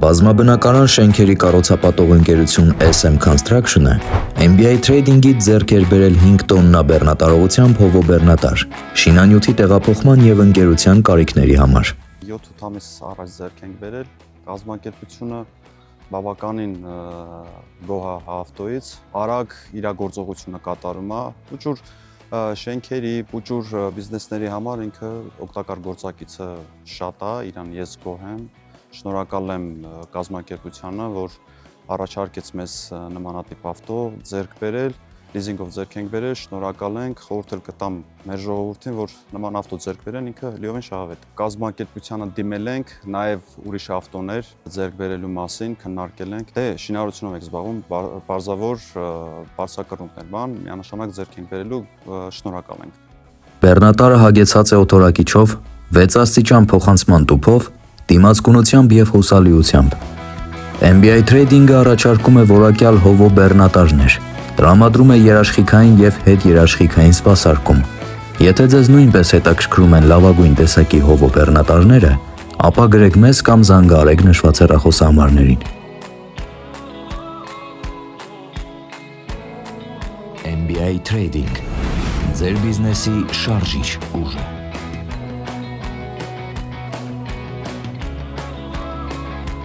Բազմաբնակարան շենքերի կառուցապատող ընկերություն SM Construction-ը MBI Trading-ից ձեռք էր բերել 5 տոննա բեռնատարողությամբ հովոբեռնատար, շինանյութի տեղափոխման և ընկերության կարիքների համար։ 7 ամիս առաջ ձեռք ենք բերել, կազմակերպությունը բավականին գոհ է ավտոից, արագ իր գործողությունը կատարում է, ուղղուր շենքերի, ուղղուր բիզնեսների համար ինքը օգտակար գործակիցը շատ է, իրան ես գոհ եմ, շնորհակալ եմ կազմակերպությանը, որ առաջարկեց մեզ նմանատիպ ավտո ձեռք բերել, լիզինգով ձեռք ենք բերել, շնորհակալ ենք, խորհուրդ կտամ մեր ժողովրդին, որ նման ավտո ձեռք բերեն, ինքը լիովին շահավետ է։ Կազմակերպությանը դիմել ենք, նաև ուրիշ ավտոներ ձեռք բերելու մասին քննարկել ենք։ Դե շինարարությունով ենք զբաղվում, պարզավոր բարձրակրունկներ բան, միանշանակ ձեռք ենք բերելու, շնորհակալ ենք։ Բեռնատարը հագեցած է օթորակիչով, 6 աստիճան փոխանցման տուփով, դիմացկունությամբ և հուսալիությամբ։ MBI Trading-ը առաջարկում է որակյալ հովոբեռնատարներ, տրամադրում է երաշխիքային և հետերաշխիքային սպասարկում։ Եթե ձեզ նույնպես հետաքրքրում են լավագույն տեսակի հովոբեռնատարները, ապա գրեք մեզ կամ զանգահարեք նշված հեռախոսահամարներին։ MBI Trading, ձեր բիզնեսի շարժիչ ուժը։